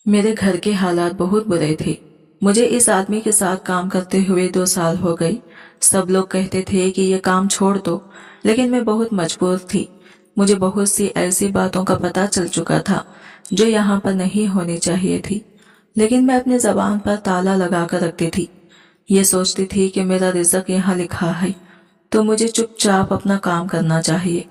मेरे घर के हालात बहुत बुरे थे। मुझे इस आदमी के साथ काम करते हुए 2 साल हो गई। सब लोग कहते थे कि ये काम छोड़ दो, लेकिन मैं बहुत मजबूर थी। मुझे बहुत सी ऐसी बातों का पता चल चुका था जो यहाँ पर नहीं होनी चाहिए थी, लेकिन मैं अपनी जबान पर ताला लगा कर रखती थी। ये सोचती थी कि मेरा रिज़्क यहाँ लिखा है, तो मुझे चुपचाप अपना काम करना चाहिए।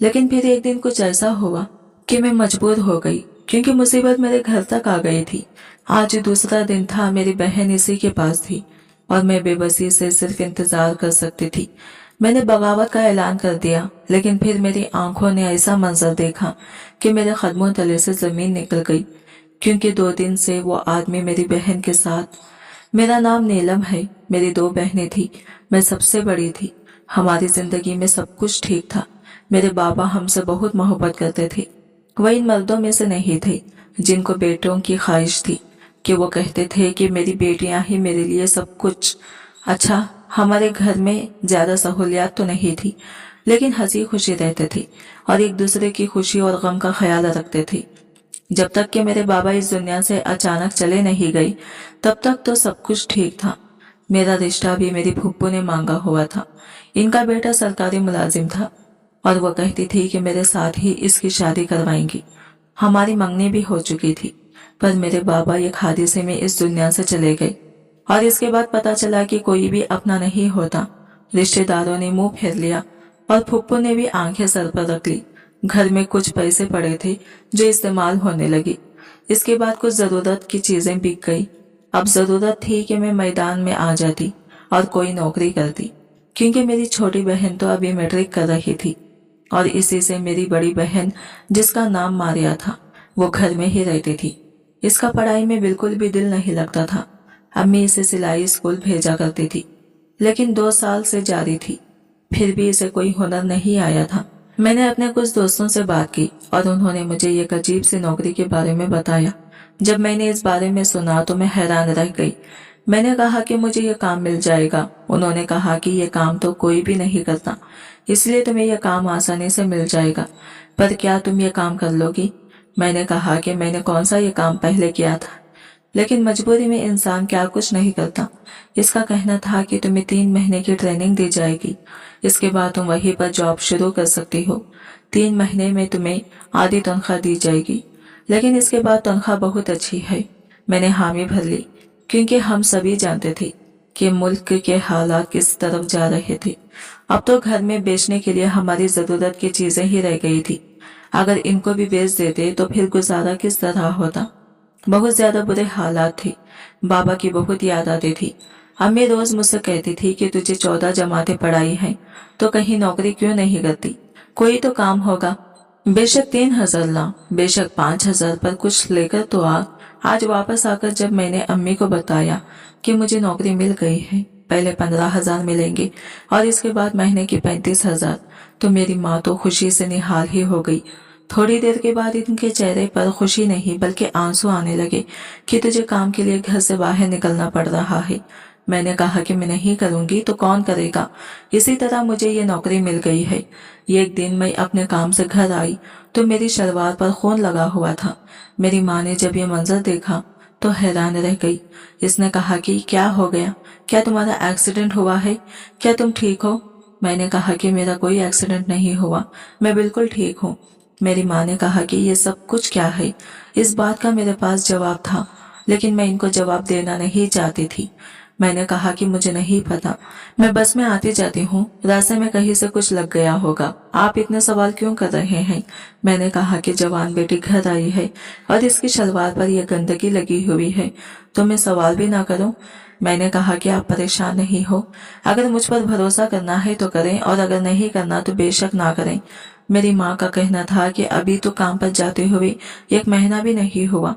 लेकिन फिर एक दिन कुछ ऐसा हुआ कि मैं मजबूर हो गई, क्योंकि मुसीबत मेरे घर तक आ गई थी। आज दूसरा दिन था, मेरी बहन इसी के पास थी और मैं बेबसी से सिर्फ इंतजार कर सकती थी। मैंने बगावत का ऐलान कर दिया, लेकिन फिर मेरी आंखों ने ऐसा मंजर देखा कि मेरे कदमों तले से जमीन निकल गई, क्योंकि 2 दिन से वो आदमी मेरी बहन के साथ। मेरा नाम नीलम है। मेरी 2 बहनें थी, मैं सबसे बड़ी थी। हमारी जिंदगी में सब कुछ ठीक था। मेरे बाबा हमसे बहुत मोहब्बत करते थे। वह इन मर्दों में से नहीं थे जिनको बेटों की ख्वाहिश थी, कि वो कहते थे कि मेरी बेटियां ही मेरे लिए सब कुछ। अच्छा, हमारे घर में ज्यादा सहूलियात तो नहीं थी, लेकिन हंसी खुशी रहते थे और एक दूसरे की खुशी और गम का ख्याल रखते थे। जब तक कि मेरे बाबा इस दुनिया से अचानक चले नहीं गए, तब तक तो सब कुछ ठीक था। मेरा रिश्ता भी मेरी फूफू ने मांगा हुआ था। इनका बेटा सरकारी मुलाजिम था और वो कहती थी कि मेरे साथ ही इसकी शादी करवाएंगी। हमारी मंगनी भी हो चुकी थी, पर मेरे बाबा एक हादसे में इस दुनिया से चले गए और इसके बाद पता चला कि कोई भी अपना नहीं होता। रिश्तेदारों ने मुंह फेर लिया और फुप्पो ने भी आंखें सर पर रख ली। घर में कुछ पैसे पड़े थे जो इस्तेमाल होने लगी। इसके बाद कुछ जरूरत की चीजें बिक गई। अब जरूरत थी कि मैं मैदान में आ जाती और कोई नौकरी करती, क्योंकि मेरी छोटी बहन तो अभी मैट्रिक कर रही थी और इसी से मेरी बड़ी बहन, जिसका नाम मारिया था, वो घर में ही रहती थी। इसका पढ़ाई में बिल्कुल भी दिल नहीं लगता था। अम्मी इसे सिलाई स्कूल भेजा करती थी, लेकिन 2 साल से जारी थी, फिर भी इसे कोई हुनर नहीं आया था। मैंने अपने कुछ दोस्तों से बात की और उन्होंने मुझे एक अजीब सी नौकरी के बारे में बताया। जब मैंने इस बारे में सुना तो मैं हैरान रह गई। मैंने कहा कि मुझे ये काम मिल जाएगा। उन्होंने कहा कि ये काम तो कोई भी नहीं करता, इसलिए तुम्हें यह काम आसानी से मिल जाएगा। पर क्या तुम ये काम कर लोगी? मैंने कहा कि मैंने कौन सा ये काम पहले किया था, लेकिन मजबूरी में इंसान क्या कुछ नहीं करता। इसका कहना था कि तुम्हें 3 महीने की ट्रेनिंग दी जाएगी, इसके बाद तुम वहीं पर जॉब शुरू कर सकती हो। 3 महीने में तुम्हें आधी तनख्वाह दी जाएगी, लेकिन इसके बाद तनख्वाह बहुत अच्छी है। मैंने हामी भर ली, क्योंकि हम सभी जानते थे कि मुल्क के हालात किस तरफ जा रहे थे। अब तो घर में बेचने के लिए हमारी जरूरत की चीजें ही रह गई थी। अगर इनको भी बेच देते तो फिर गुजारा किस तरह होता। बहुत ज्यादा बुरे हालात थे। बाबा की बहुत याद आती थी। अम्मी रोज मुझसे कहती थी कि तुझे 14 जमातें पढ़ाई हैं, तो कहीं नौकरी क्यों नहीं करती? कोई तो काम होगा। बेशक 3,000 ला, बेशक 5,000, पर कुछ लेकर तो आ। आज वापस आकर जब मैंने अम्मी को बताया कि मुझे नौकरी मिल गई है, पहले 15,000 मिलेंगे और इसके बाद महीने के 35,000, तो मेरी माँ तो खुशी से निहाल ही हो गई। थोड़ी देर के बाद इनके चेहरे पर खुशी नहीं बल्कि आंसू आने लगे कि तुझे काम के लिए घर से बाहर निकलना पड़ रहा है। मैंने कहा कि मैं नहीं करूंगी तो कौन करेगा। इसी तरह मुझे ये नौकरी मिल गई है। एक दिन मैं अपने काम से घर आई तो मेरी शलवार पर खून लगा हुआ था। मेरी माँ ने जब ये मंजर देखा तो हैरान रह गई। इसने कहा कि क्या हो गया, क्या तुम्हारा एक्सीडेंट हुआ है, क्या तुम ठीक हो? मैंने कहा कि मेरा कोई एक्सीडेंट नहीं हुआ, मैं बिल्कुल ठीक हूँ। मेरी माँ ने कहा कि ये सब कुछ क्या है। इस बात का मेरे पास जवाब था, लेकिन मैं इनको जवाब देना नहीं चाहती थी। मैंने कहा कि मुझे नहीं पता, मैं बस में आती जाती हूँ, रास्ते में कहीं से कुछ लग गया होगा। आप इतने सवाल क्यों कर रहे हैं? मैंने कहा कि जवान बेटी घर आई है और इसकी शलवार पर यह गंदगी लगी हुई है, तो मैं सवाल भी ना करूं। मैंने कहा कि आप परेशान नहीं हो, अगर मुझ पर भरोसा करना है तो करें और अगर नहीं करना तो बेशक ना करें। मेरी माँ का कहना था कि अभी तो काम पर जाते हुए 1 महीना भी नहीं हुआ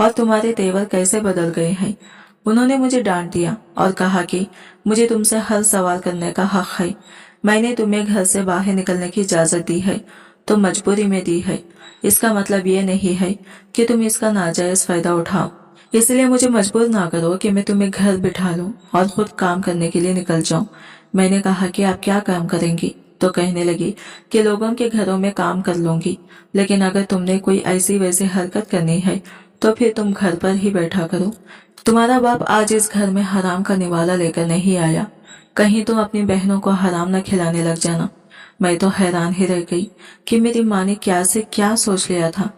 और तुम्हारे तेवर कैसे बदल गए हैं। उन्होंने मुझे डांट दिया और कहा कि मुझे तुमसे हर सवाल करने का हक है। मैंने तुम्हें घर से बाहर निकलने की इजाजत दी है तो मजबूरी में दी है। इसका मतलब ये नहीं है कि तुम इसका नाजायज फायदा उठाओ। इसलिए मुझे मजबूर ना करो कि मैं तुम्हें घर बिठा लूं और खुद काम करने के लिए निकल जाऊं। मैंने कहा कि आप क्या काम करेंगी? तो कहने लगी कि लोगों के घरों में काम कर लूंगी, लेकिन अगर तुमने कोई ऐसी वैसी हरकत करनी है तो फिर तुम घर पर ही बैठा करो। तुम्हारा बाप आज इस घर में हराम का निवाला लेकर नहीं आया, कहीं तुम अपनी बहनों को हराम न खिलाने लग जाना। मैं तो हैरान ही रह गई कि मेरी माँ ने क्या से क्या सोच लिया था।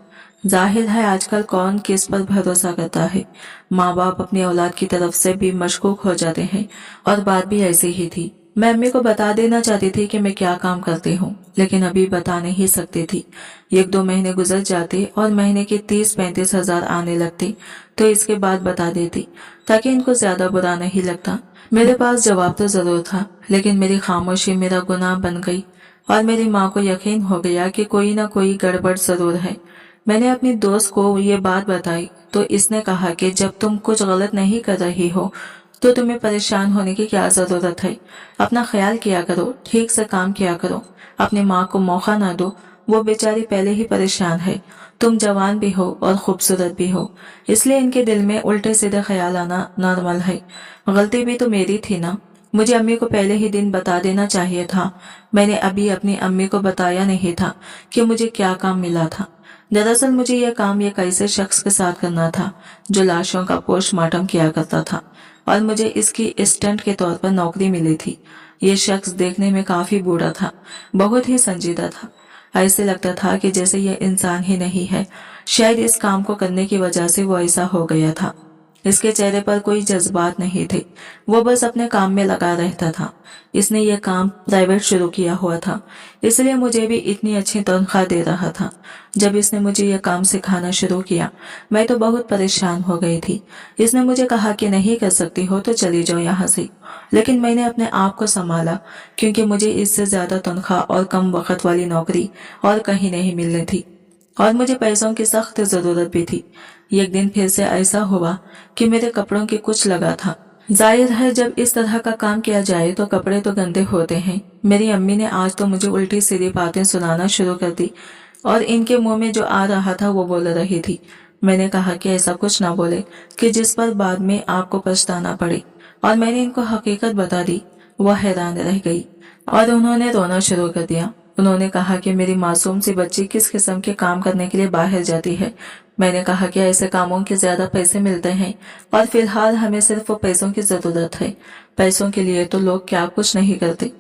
जाहिर है आजकल कौन किस पर भरोसा करता है। माँ बाप अपनी औलाद की तरफ से भी मशकूक हो जाते हैं, और बात भी ऐसी ही थी। मैं अम्मी को बता देना चाहती थी कि मैं क्या काम करती हूँ, लेकिन अभी बता नहीं सकती थी। 1-2 महीने गुजर जाते और महीने के 30-35 हजार आने लगते तो इसके बाद बता देती, ताकि इनको ज्यादा बुरा नहीं लगता। मेरे पास जवाब तो जरूर था, लेकिन मेरी खामोशी मेरा गुनाह बन गई और मेरी माँ को यकीन हो गया कि कोई ना कोई गड़बड़ जरूर है। मैंने अपनी दोस्त को ये बात बताई तो इसने कहा कि जब तुम कुछ गलत नहीं कर रही हो तो तुम्हें परेशान होने की क्या जरूरत है। अपना ख्याल किया करो, ठीक से काम किया करो, अपनी माँ को मौका ना दो, वो बेचारी पहले ही परेशान है। तुम जवान भी हो और खूबसूरत भी हो, इसलिए इनके दिल में उल्टे सीधे ख्याल आना नॉर्मल है। गलती भी तो मेरी थी ना, मुझे अम्मी को पहले ही दिन बता देना चाहिए था। मैंने अभी अपनी अम्मी को बताया नहीं था कि मुझे क्या काम मिला था। दरअसल मुझे यह काम एक ऐसे शख्स के साथ करना था जो लाशों का पोस्टमार्टम किया करता था, और मुझे इसकी असिस्टेंट के तौर पर नौकरी मिली थी। ये शख्स देखने में काफी बूढ़ा था, बहुत ही संजीदा था। ऐसे लगता था कि जैसे यह इंसान ही नहीं है। शायद इस काम को करने की वजह से वो ऐसा हो गया था। इसके चेहरे पर कोई जज्बात नहीं थे, वो बस अपने काम में लगा रहता था। इसने यह काम प्राइवेट शुरू किया हुआ था, इसलिए मुझे भी इतनी अच्छी तनख्वाह दे रहा था। जब इसने मुझे यह काम सिखाना शुरू किया, मैं तो बहुत परेशान हो गई थी। इसने मुझे कहा कि नहीं कर सकती हो तो चली जाओ यहाँ से, लेकिन मैंने अपने आप को संभाला, क्योंकि मुझे इससे ज्यादा तनख्वाह और कम वक्त वाली नौकरी और कहीं नहीं मिलनी थी, और मुझे पैसों की सख्त जरूरत भी थी। एक दिन फिर से ऐसा हुआ कि मेरे कपड़ों की कुछ लगा था। जाहिर है जब इस तरह का काम किया जाए तो कपड़े तो गंदे होते हैं। मेरी अम्मी ने आज तो मुझे उल्टी सीधी बातें सुनाना शुरू कर दी, और इनके मुंह में जो आ रहा था वो बोल रही थी। मैंने कहा कि ऐसा कुछ ना बोले कि जिस पर बाद में आपको पछताना पड़े, और मैंने इनको हकीकत बता दी। वह हैरान रह गई और उन्होंने रोना शुरू कर दिया। उन्होंने कहा कि मेरी मासूम सी बच्ची किस किस्म के काम करने के लिए बाहर जाती है। मैंने कहा कि ऐसे कामों के ज्यादा पैसे मिलते हैं, और फिलहाल हमें सिर्फ वो पैसों की जरूरत है। पैसों के लिए तो लोग क्या कुछ नहीं करते।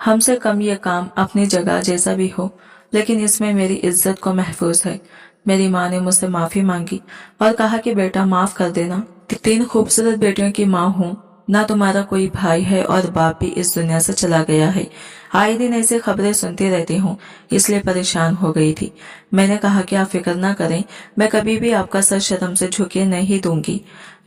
हमसे कम ये काम अपनी जगह जैसा भी हो, लेकिन इसमें मेरी इज्जत को महफूज है। मेरी माँ ने मुझसे माफी मांगी और कहा कि बेटा माफ कर देना, 3 खूबसूरत बेटियों की माँ हूँ, ना तुम्हारा कोई भाई है और बाप भी इस दुनिया से चला गया है। आए दिन ऐसी खबरें सुनती रहती हूँ, इसलिए परेशान हो गई थी। मैंने कहा कि आप फिक्र ना करें, मैं कभी भी आपका सर शर्म से झुके नहीं दूंगी।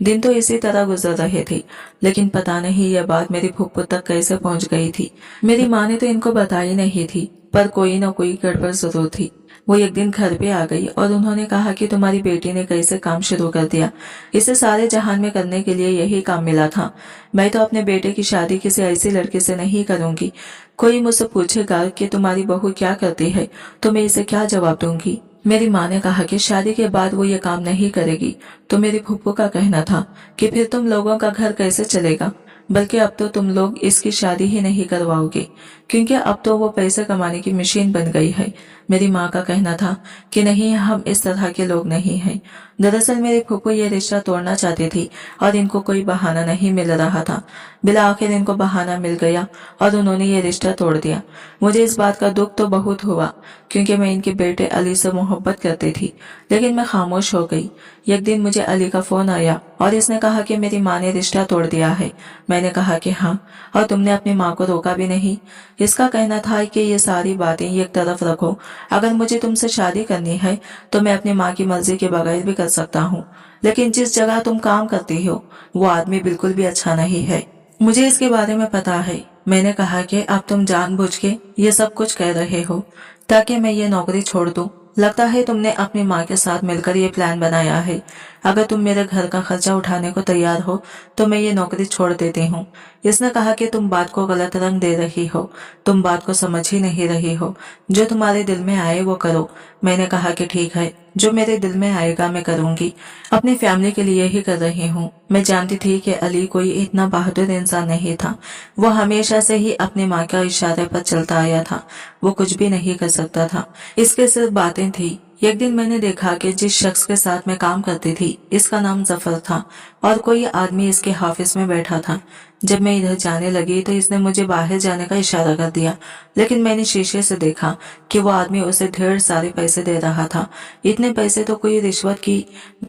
दिन तो इसी तरह गुजर रहे थे, लेकिन पता नहीं यह बात मेरी फूफू तक कैसे पहुंच गई थी। मेरी माँ ने तो इनको बताई नहीं थी, पर कोई न कोई गड़बड़ जरूर थी। वो एक दिन घर पे आ गई और उन्होंने कहा कि तुम्हारी बेटी ने कैसे काम शुरू कर दिया। इसे सारे जहान में करने के लिए यही काम मिला था। मैं तो अपने बेटे की शादी किसी ऐसी लड़की से नहीं करूंगी। कोई मुझसे पूछेगा कि तुम्हारी बहू क्या करती है, तो मैं इसे क्या जवाब दूंगी। मेरी माँ ने कहा कि शादी के बाद वो ये काम नहीं करेगी, तो मेरी फूफू का कहना था कि फिर तुम लोगों का घर कैसे चलेगा, बल्कि अब तो तुम लोग इसकी शादी ही नहीं करवाओगे, क्योंकि अब तो वो पैसे कमाने की मशीन बन गई है। मेरी माँ का कहना था कि नहीं, हम इस तरह के लोग नहीं हैं। दरअसल मेरी फूफू ये रिश्ता तोड़ना चाहती थी और इनको कोई बहाना नहीं मिल रहा था। बिला आखिर इनको बहाना मिल गया और उन्होंने ये रिश्ता तोड़ दिया। मुझे इस बात का दुख तो बहुत हुआ, क्योंकि मैं इनके बेटे अली से मोहब्बत करती थी, लेकिन मैं खामोश हो गई। एक दिन मुझे अली का फोन आया और इसने कहा कि मेरी माँ ने रिश्ता तोड़ दिया है। मैंने कहा कि हाँ, और तुमने अपनी माँ को रोका भी नहीं। इसका कहना था कि ये सारी बातें एक तरफ रखो, अगर मुझे तुमसे शादी करनी है तो मैं अपनी माँ की मर्जी के बगैर भी कर सकता हूँ, लेकिन जिस जगह तुम काम करती हो वो आदमी बिल्कुल भी अच्छा नहीं है। मुझे इसके बारे में पता है। मैंने कहा कि अब तुम जानबूझ के ये सब कुछ कह रहे हो ताकि मैं ये नौकरी छोड़ दूं। लगता है तुमने अपनी माँ के साथ मिलकर ये प्लान बनाया है। अगर तुम मेरे घर का खर्चा उठाने को तैयार हो तो मैं ये नौकरी छोड़ देती हूँ। इसने कहा कि तुम बात को गलत रंग दे रही हो, तुम बात को समझ ही नहीं रही हो। जो तुम्हारे दिल में आए वो करो। मैंने कहा कि ठीक है, जो मेरे दिल में आएगा मैं करूंगी। अपनी फैमिली के लिए ही कर रही हूँ। मैं जानती थी कि अली कोई इतना बहादुर इंसान नहीं था। वो हमेशा से ही अपनी माँ के इशारे पर चलता आया था। वो कुछ भी नहीं कर सकता था। इसके सिर्फ बातें थी, एक दिन मैंने देखा कि जिस शख्स के साथ मैं काम करती थी इसका नाम जफर था और कोई आदमी इसके ऑफिस में बैठा था। जब मैं इधर जाने लगी तो इसने मुझे बाहर जाने का इशारा कर दिया, लेकिन मैंने शीशे से देखा कि वो आदमी उसे ढेर सारे पैसे दे रहा था। इतने पैसे तो कोई रिश्वत की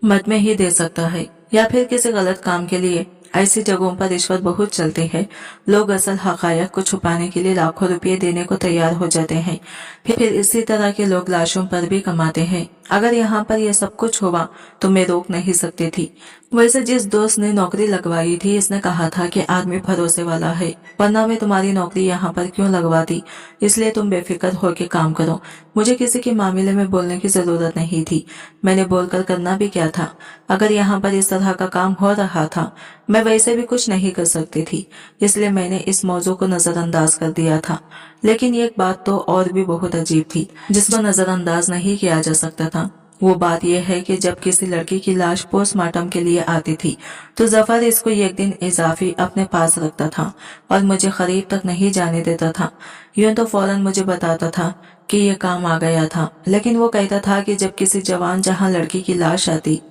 मद में ही दे सकता है या फिर किसी गलत काम के लिए। ऐसी जगहों पर रिश्वत बहुत चलती है। लोग असल हकायक को छुपाने के लिए लाखों रुपए देने को तैयार हो जाते हैं। फिर इसी तरह के लोग लाशों पर भी कमाते हैं। अगर यहाँ पर यह सब कुछ हुआ तो मैं रोक नहीं सकती थी। वैसे जिस दोस्त ने नौकरी लगवाई थी इसने कहा था कि आदमी भरोसे वाला है, वरना मैं तुम्हारी नौकरी यहाँ पर क्यों लगवाती, इसलिए तुम बेफिक्र होकर काम करो। मुझे किसी के मामले में बोलने की जरूरत नहीं थी। मैंने बोलकर करना भी क्या था। अगर यहाँ पर इस तरह का काम हो रहा था मैं वैसे भी कुछ नहीं कर सकती थी, इसलिए मैंने इस मौजू को नजरअंदाज कर दिया था। लेकिन एक बात तो और भी बहुत अजीब थी जिसको नजरअंदाज नहीं किया जा सकता था। वो बात यह है कि जब किसी लड़की की लाश पोस्टमार्टम के लिए आती थी तो जफर इसको एक दिन इजाफी अपने पास रखता था और मुझे करीब तक नहीं जाने देता था। यूं तो फौरन मुझे बताता था कि ये काम आ गया था, लेकिन वो कहता था कि जब किसी जवान जहां लड़की की लाश आती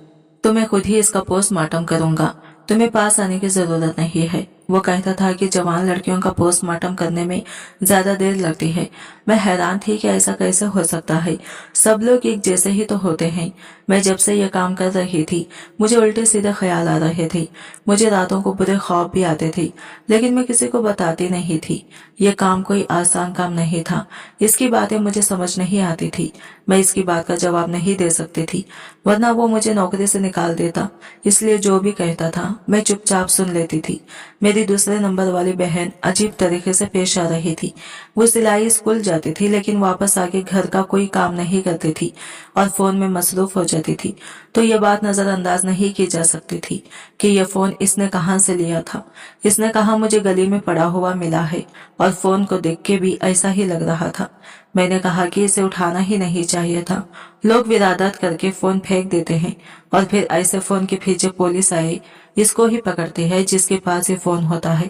तो मैं खुद ही इसका पोस्टमार्टम करूंगा, तुम्हें पास आने की जरूरत नहीं है। वो कहता था कि जवान लड़कियों का पोस्टमार्टम करने में ज्यादा देर लगती है। मैं हैरान थी कि ऐसा कैसे हो सकता है, सब लोग एक जैसे ही तो होते हैं। मैं जब से यह काम कर रही थी मुझे उल्टे सीधे ख्याल आ रहे थे। मुझे रातों को बुरे ख्वाब भी आते थे, लेकिन मैं किसी को बताती नहीं थी। यह काम कोई आसान काम नहीं था। इसकी बातें मुझे समझ नहीं आती थी। मैं इसकी बात का जवाब नहीं दे सकती थी, वरना वो मुझे नौकरी से निकाल देता। इसलिए जो भी कहता था मैं चुपचाप सुन लेती थी। मेरी दूसरे नंबर वाली बहन अजीब तरीके से पेश आ रही थी। वो सिलाई स्कूल जाती थी लेकिन वापस आके घर का कोई काम नहीं करती थी और फोन में मसरूफ हो जाती थी। तो ये बात नजरअंदाज नहीं की जा सकती थी कि यह फोन इसने कहाँ से लिया था। इसने कहा मुझे गली में पड़ा हुआ मिला है और फोन को देख के भी ऐसा ही लग रहा था। मैंने कहा कि इसे उठाना ही नहीं चाहिए था। लोग विरादत करके फोन फेंक देते हैं और फिर ऐसे फोन के पीछे पुलिस आए इसको ही पकड़ती है जिसके पास ये फोन होता है।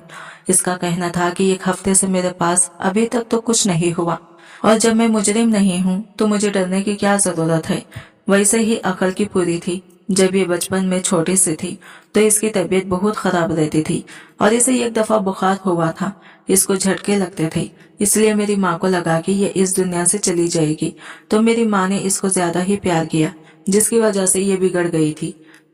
इसका कहना था कि 1 हफ्ते से मेरे पास अभी तक तो कुछ नहीं हुआ और जब मैं मुजरिम नहीं हूँ तो मुझे डरने की क्या जरूरत है। वैसे ही अकल की पूरी थी। जब ये बचपन में छोटी सी थी तो इसकी तबीयत बहुत खराब रहती थी और इसे एक दफा बुखार हुआ था। इसको झटके लगते थे, इसलिए मेरी माँ को लगा कि ये इस दुनिया से चली जाएगी, तो मेरी माँ ने इसको ज्यादा ही प्यार किया, जिसकी वजह से ये बिगड़ गई थी।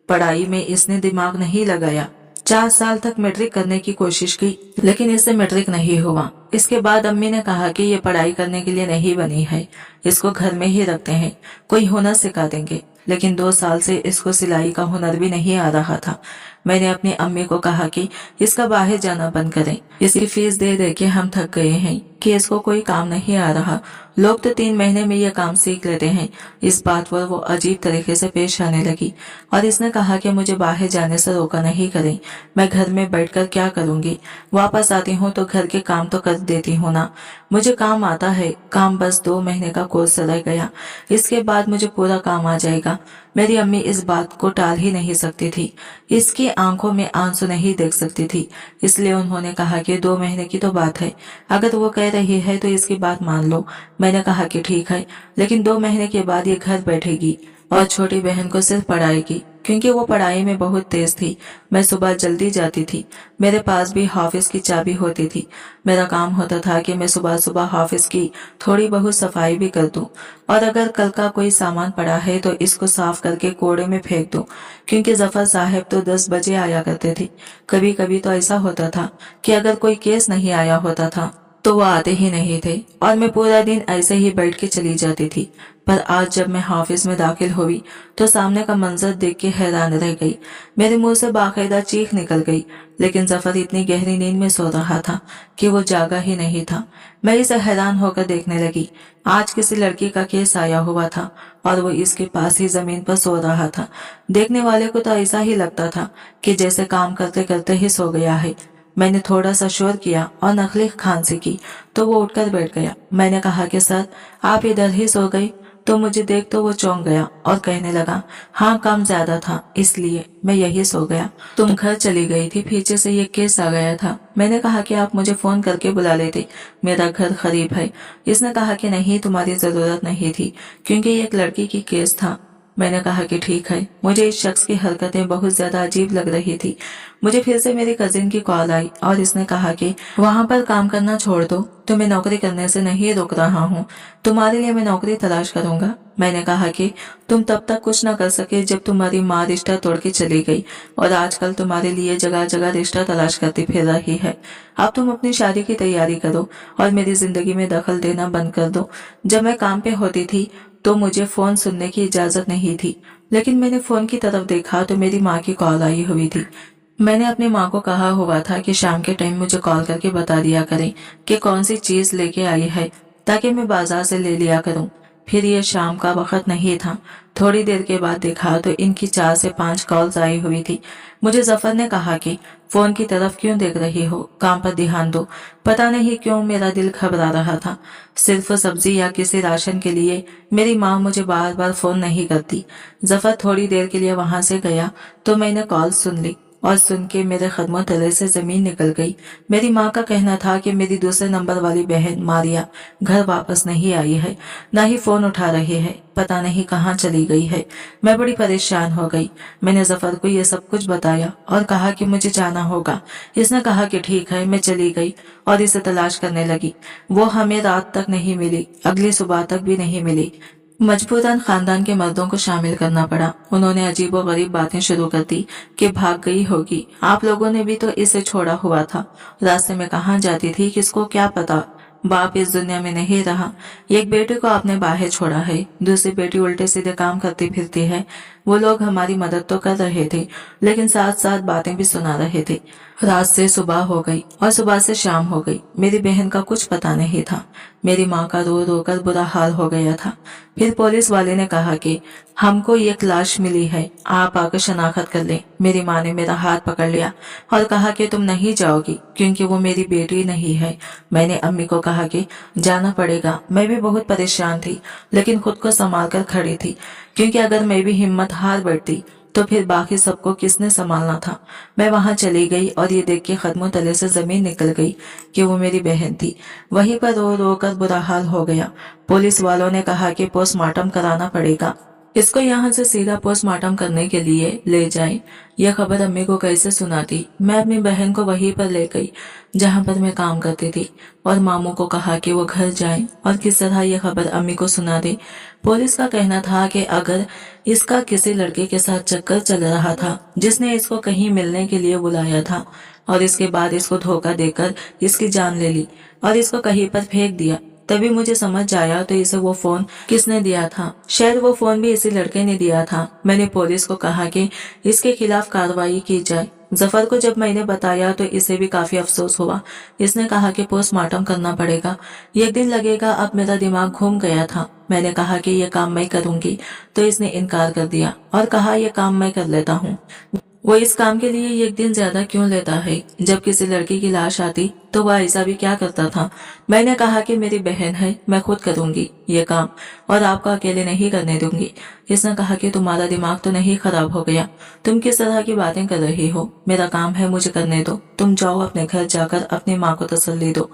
पढ़ाई में इसने दिमाग नहीं लगाया। 4 साल तक मैट्रिक करने की कोशिश की लेकिन इससे मैट्रिक नहीं हुआ। इसके बाद अम्मी ने कहा कि ये पढ़ाई करने के लिए नहीं बनी है, इसको घर में ही रखते हैं, कोई हुनर सिखा देंगे। लेकिन 2 साल से इसको सिलाई का हुनर भी नहीं आ रहा था। मैंने अपनी अम्मी को कहा कि इसका बाहर जाना बंद करें, इसकी फीस दे दे के हम थक गए हैं कि इसको कोई काम नहीं आ रहा। लोग तो 3 महीने में ये काम सीख लेते हैं। इस बात पर वो अजीब तरीके से पेश आने लगी और इसने कहा कि मुझे बाहर जाने से रोका नहीं करें। मैं घर में बैठकर क्या करूंगी, वापस आती हूँ तो घर के काम तो कर देती हूँ ना। मुझे काम आता है, काम बस 2 महीने का कोर्स रह गया, इसके बाद मुझे पूरा काम आ जाएगा। मेरी अम्मी इस बात को टाल ही नहीं सकती थी, इसकी आंखों में आंसू नहीं देख सकती थी, इसलिए उन्होंने कहा कि 2 महीने की तो बात है, अगर वो कह रही है तो इसकी बात मान लो। मैंने कहा कि ठीक है, लेकिन 2 महीने के बाद ये घर बैठेगी और छोटी बहन को सिर्फ पढ़ाएगी, क्योंकि वो पढ़ाई में बहुत तेज थी। मैं सुबह जल्दी जाती थी, मेरे पास भी ऑफिस की चाबी होती थी। मेरा काम होता था कि मैं सुबह सुबह ऑफिस की थोड़ी बहुत सफाई भी कर दूं और अगर कल का कोई सामान पड़ा है तो इसको साफ करके कोड़े में फेंक दूं, क्योंकि जफर साहब तो 10 बजे आया करते थे। कभी कभी तो ऐसा होता था कि अगर कोई केस नहीं आया होता था तो वो आते ही नहीं थे और मैं पूरा दिन ऐसे ही बैठ के चली जाती थी। पर आज जब मैं ऑफिस में दाखिल हुई तो सामने का मंजर देख के हैरान रह गई। मेरे मुंह से बाकायदा चीख निकल गई, लेकिन जफर इतनी गहरी नींद में सो रहा था कि वो जागा ही नहीं था। मैं इसे हैरान होकर देखने लगी। आज किसी लड़की का केस आया हुआ था और वो इसके पास ही जमीन पर सो रहा था। देखने वाले को तो ऐसा ही लगता था कि जैसे काम करते करते ही सो गया है। मैंने थोड़ा सा शोर किया और नकली खांसी की तो वो उठकर बैठ गया। मैंने कहा कि सर आप इधर ही सो गए। तो मुझे देख तो वो चौंक गया और कहने लगा, हाँ काम ज्यादा था इसलिए मैं यही सो गया। तुम घर चली गई थी, पीछे से ये केस आ गया था। मैंने कहा कि आप मुझे फोन करके बुला लेते, मेरा घर करीब है। इसने कहा कि नहीं, तुम्हारी जरूरत नहीं थी क्योंकि ये एक लड़की की केस था। मैंने कहा कि ठीक है। मुझे इस शख्स की हरकतें बहुत ज्यादा अजीब लग रही थी। मुझे फिर से मेरी कजिन की कॉल आई और इसने कहा कि वहाँ पर काम करना छोड़ दो, तो मैं नौकरी करने से नहीं रुक रहा हूँ, तुम्हारे लिए मैं नौकरी तलाश करूंगा। मैंने कहा कि तुम तब तक कुछ न कर सके जब तुम्हारी माँ रिश्ता तोड़ के चली गई और आजकल तुम्हारे लिए जगह जगह रिश्ता तलाश करती फिर रही है। अब तुम अपनी शादी की तैयारी करो और मेरी जिंदगी में दखल देना बंद कर दो। जब मैं काम पे होती थी तो मुझे फोन सुनने की इजाजत नहीं थी, लेकिन मैंने फोन की तरफ देखा तो मेरी माँ की कॉल आई हुई थी। मैंने अपनी माँ को कहा हुआ था कि शाम के टाइम मुझे कॉल करके बता दिया करें कि कौन सी चीज लेके आई है, ताकि मैं बाजार से ले लिया करूं। फिर ये शाम का वक्त नहीं था। थोड़ी देर के बाद देखा तो इनकी 4 से 5 कॉल्स आई हुई थी। मुझे जफर ने कहा कि फोन की तरफ क्यों देख रही हो, काम पर ध्यान दो। पता नहीं क्यों मेरा दिल घबरा रहा था। सिर्फ सब्जी या किसी राशन के लिए मेरी माँ मुझे बार बार फोन नहीं करती। जफर थोड़ी देर के लिए वहां से गया तो मैंने कॉल सुन ली और सुन के मेरे कदमों तले से जमीन निकल गई। मेरी माँ का कहना था कि मेरी दूसरे नंबर वाली बहन मारिया घर वापस नहीं आई है, न ही फोन उठा रही है, पता नहीं कहाँ चली गई है। मैं बड़ी परेशान हो गई। मैंने जफर को ये सब कुछ बताया और कहा कि मुझे जाना होगा। इसने कहा कि ठीक है। मैं चली गई और इसे तलाश करने लगी। वो हमें रात तक नहीं मिली, अगली सुबह तक भी नहीं मिली। मजबूरन खानदान के मर्दों को शामिल करना पड़ा। उन्होंने अजीबो गरीब बातें शुरू कर दी कि भाग गई होगी, आप लोगों ने भी तो इसे छोड़ा हुआ था, रास्ते में कहाँ जाती थी किसको क्या पता। बाप इस दुनिया में नहीं रहा। एक बेटे को आपने बाहर छोड़ा है, दूसरी बेटी उल्टे सीधे काम करती फिरती है। वो लोग हमारी मदद तो कर रहे थे, लेकिन साथ साथ बातें भी सुना रहे थे। रात से सुबह हो गई और सुबह से शाम हो गई। मेरी बहन का कुछ पता नहीं था। मेरी माँ का रो रो कर बुरा हाल हो गया था। फिर पुलिस वाले ने कहा कि हमको एक लाश मिली है, आप आकर शनाख्त कर लें। मेरी माँ ने मेरा हाथ पकड़ लिया और कहा कि तुम नहीं जाओगी क्योंकि वो मेरी बेटी नहीं है। मैंने अम्मी को कहा कि जाना पड़ेगा। मैं भी बहुत परेशान थी, लेकिन खुद को संभाल कर खड़ी थी, क्योंकि अगर मैं भी हिम्मत हार बैठती तो फिर बाकी सबको किसने संभालना था। मैं वहां चली गई और ये देख के कदमों तले से जमीन निकल गई कि वो मेरी बहन थी। वहीं पर रो रो कर बुरा हाल हो गया। पुलिस वालों ने कहा कि पोस्टमार्टम कराना पड़ेगा, इसको यहाँ से सीधा पोस्टमार्टम करने के लिए ले जाएं। यह खबर अम्मी को कैसे सुनाती। मैं अपनी बहन को वहीं पर ले गई जहाँ पर मैं काम करती थी और मामू को कहा कि वो घर जाएं और किस तरह यह खबर अम्मी को सुना दे। पुलिस का कहना था कि अगर इसका किसी लड़के के साथ चक्कर चल रहा था जिसने इसको कहीं मिलने के लिए बुलाया था और इसके बाद इसको धोखा देकर इसकी जान ले ली और इसको कहीं पर फेंक दिया, तभी मुझे समझ आया तो इसे वो फोन किसने दिया था। शायद वो फोन भी इसी लड़के ने दिया था। मैंने पुलिस को कहा कि इसके खिलाफ कार्रवाई की जाए। जफर को जब मैंने बताया तो इसे भी काफी अफसोस हुआ। इसने कहा कि पोस्टमार्टम करना पड़ेगा, एक दिन लगेगा। अब मेरा दिमाग घूम गया था। मैंने कहा कि ये काम मैं करूंगी तो इसने इनकार कर दिया और कहा ये काम मैं कर लेता हूँ। वो इस काम के लिए एक दिन ज्यादा क्यों लेता है? जब किसी लड़की की लाश आती तो वह ऐसा भी क्या करता था। मैंने कहा कि मेरी बहन है, मैं खुद करूंगी ये काम और आपको अकेले नहीं करने दूंगी। इसने कहा कि तुम्हारा दिमाग तो नहीं खराब हो गया, तुम किस तरह की बातें कर रही हो? मेरा काम है, मुझे करने दो। तुम जाओ अपने घर जाकर अपनी माँ को तसल्ली दो।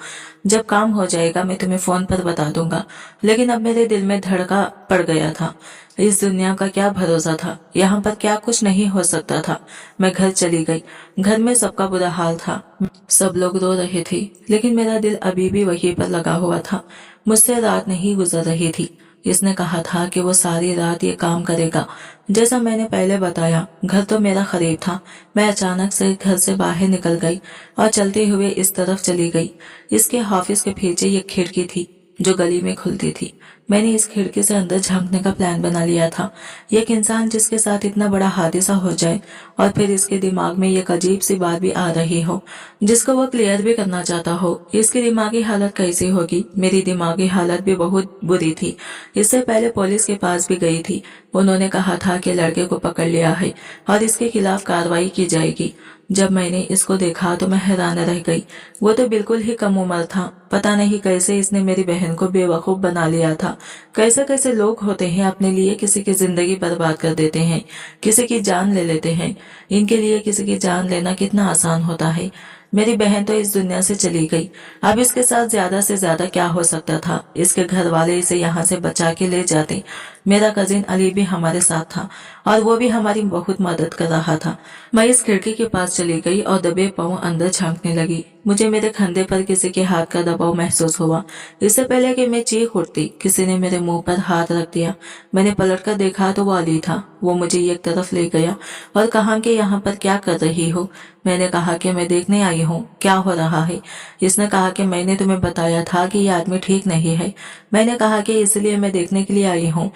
जब काम हो जाएगा मैं तुम्हें फोन पर बता दूंगा। लेकिन अब मेरे दिल में धड़का पड़ गया था। इस दुनिया का क्या भरोसा था, यहाँ पर क्या कुछ नहीं हो सकता था। मैं घर चली गई। घर में सबका बुरा हाल था, सब लोग रो रहे थे, लेकिन मेरा दिल अभी भी वहीं पर लगा हुआ था। मुझसे रात नहीं गुजर रही थी। इसने कहा था कि वो सारी रात ये काम करेगा। जैसा मैंने पहले बताया, घर तो मेरा करीब था। मैं अचानक से घर से बाहर निकल गई और चलते हुए इस तरफ चली गई। इसके ऑफिस के पीछे एक खिड़की थी जो गली में खुलती थी। मैंने इस खिड़की से अंदर झांकने का प्लान बना लिया था। एक इंसान जिसके साथ इतना बड़ा हादसा हो जाए और फिर इसके दिमाग में एक अजीब सी बात भी आ रही हो जिसको वो क्लियर भी करना चाहता हो। इसकी दिमागी हालत कैसी होगी? मेरी दिमागी हालत भी बहुत बुरी थी। इससे पहले पुलिस के पास भी गई थी। उन्होंने कहा था कि लड़के को पकड़ लिया है और इसके खिलाफ कार्रवाई की जाएगी। जब मैंने इसको देखा तो मैं हैरान रह गई। वो तो बिल्कुल ही कम उम्र था। पता नहीं कैसे इसने मेरी बहन को बेवकूफ बना लिया था। कैसे कैसे लोग होते हैं, अपने लिए किसी की जिंदगी बर्बाद कर देते हैं, किसी की जान ले लेते हैं। इनके लिए किसी की जान लेना कितना आसान होता है। मेरी बहन तो इस दुनिया से चली गई। अब इसके साथ ज्यादा से ज्यादा क्या हो सकता था। इसके घर वाले इसे यहाँ से बचा के ले जाते। मेरा कजिन अली भी हमारे साथ था और वो भी हमारी बहुत मदद कर रहा था। मैं इस खिड़की के पास चली गई और दबे पांव अंदर झांकने लगी। मुझे मेरे कंधे पर किसी के हाथ का दबाव महसूस हुआ। इससे पहले कि मैं चीख उठती, किसी ने मेरे मुंह पर हाथ रख दिया। मैंने पलटकर देखा तो वो अली था। वो मुझे एक तरफ ले गया और कहा कि यहाँ पर क्या कर रही हो। मैंने कहा कि मैं देखने आई हूँ क्या हो रहा है। इसने कहा कि मैंने तुम्हें बताया था कि ये आदमी ठीक नहीं है। मैंने कहा कि इसलिए मैं देखने के लिए आई हूँ।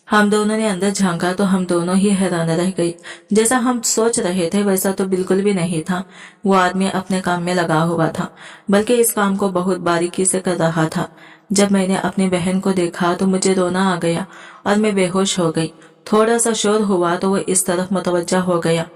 हम दोनों ने अंदर झांका तो हम दोनों ही हैरान रह गए। जैसा हम सोच रहे थे वैसा तो बिल्कुल भी नहीं था। वो आदमी अपने काम में लगा हुआ था, बल्कि इस काम को बहुत बारीकी से कर रहा था। जब मैंने अपनी बहन को देखा तो मुझे रोना आ गया और मैं बेहोश हो गई। थोड़ा सा शोर हुआ तो वो इस तरफ मुतवज्जा हो गया।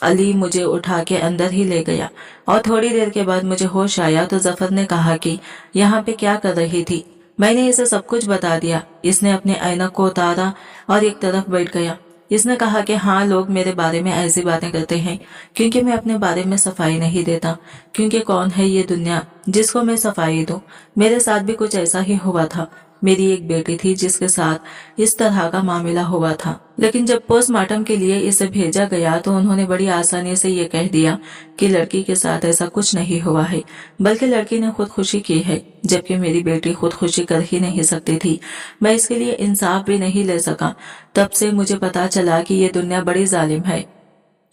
अली मुझे उठा के अंदर ही ले गया और थोड़ी देर के बाद मुझे होश आया तो जफर ने कहा कि यहाँ पे क्या कर रही थी। मैंने इसे सब कुछ बता दिया। इसने अपने ऐनक को उतारा और एक तरफ बैठ गया। इसने कहा कि हाँ, लोग मेरे बारे में ऐसी बातें करते हैं क्योंकि मैं अपने बारे में सफाई नहीं देता। क्योंकि कौन है ये दुनिया जिसको मैं सफाई दूं। मेरे साथ भी कुछ ऐसा ही हुआ था। मेरी एक बेटी थी जिसके साथ इस तरह का मामला हुआ था, लेकिन जब पोस्टमार्टम के लिए इसे भेजा गया तो उन्होंने बड़ी आसानी से ये कह दिया कि लड़की के साथ ऐसा कुछ नहीं हुआ है, बल्कि लड़की ने खुदकुशी की है, जबकि मेरी बेटी खुदकुशी कर ही नहीं सकती थी। मैं इसके लिए इंसाफ भी नहीं ले सका। तब से मुझे पता चला कि ये दुनिया बड़ी जालिम है।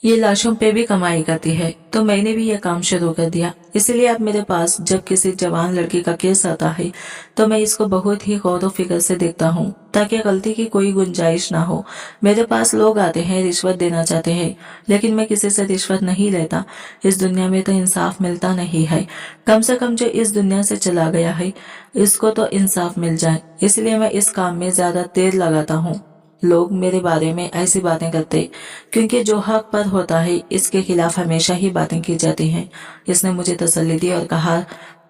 ये लाशों पे भी कमाई करती है, तो मैंने भी ये काम शुरू कर दिया। इसलिए अब मेरे पास जब किसी जवान लड़की का केस आता है तो मैं इसको बहुत ही गौर व फिक्र से देखता हूँ, ताकि गलती की कोई गुंजाइश ना हो। मेरे पास लोग आते हैं, रिश्वत देना चाहते हैं, लेकिन मैं किसी से रिश्वत नहीं लेता। इस दुनिया में तो इंसाफ मिलता नहीं है। कम से कम जो इस दुनिया से चला गया है इसको तो इंसाफ मिल जाए। इसलिए मैं इस काम में ज्यादा देर लगाता हूँ। लोग मेरे बारे में ऐसी बातें करते क्योंकि जो हक पर होता है इसके खिलाफ हमेशा ही बातें की जाती हैं। इसने मुझे तसल्ली दी और कहा,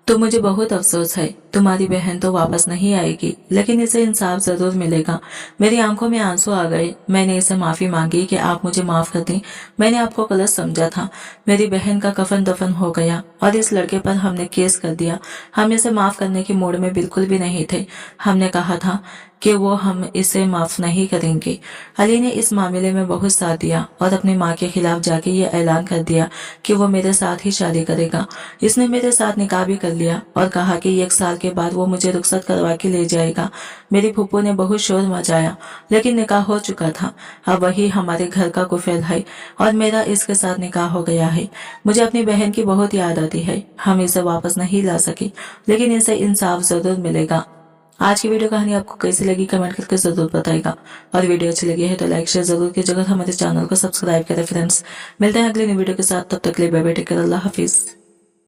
तो मुझे बहुत अफसोस है, तुम्हारी बहन तो वापस नहीं आएगी, लेकिन इसे इंसाफ जरूर मिलेगा। मेरी आंखों में आंसू आ गए। मैंने इसे माफी मांगी कि आप मुझे माफ कर दें, मैंने आपको गलत समझा था। मेरी बहन का कफन दफन हो गया और इस लड़के पर हमने केस कर दिया। हम इसे माफ करने के मूड में बिल्कुल भी नहीं थे। हमने कहा था कि वो हम इसे माफ नहीं करेंगे। अली ने इस मामले में बहुत साथ दिया और अपनी माँ के खिलाफ जाके ये ऐलान कर दिया कि वो मेरे साथ ही शादी करेगा। इसने मेरे साथ निकाह भी कर लिया और कहा कि 1 साल के बाद वो मुझे रुखसत करवा के ले जाएगा। मेरी फूफू ने बहुत शोर मचाया, लेकिन निकाह हो चुका था। अब वही हमारे घर का कुफैल है और मेरा इसके साथ निकाह हो गया है। मुझे अपनी बहन की बहुत याद आती है। हम इसे वापस नहीं ला सके, लेकिन इसे इंसाफ जरूर मिलेगा। आज की वीडियो कहानी आपको कैसी लगी कमेंट करके जरूर बताएगा, और वीडियो अच्छी लगी है तो लाइक शेयर जरूर कीजिएगा। हमारे चैनल को सब्सक्राइब करें फ्रेंड्स। मिलते हैं अगली नई वीडियो के साथ, तब तक के लिए बाय बाय, टेक केयर, अल्लाह हाफिज।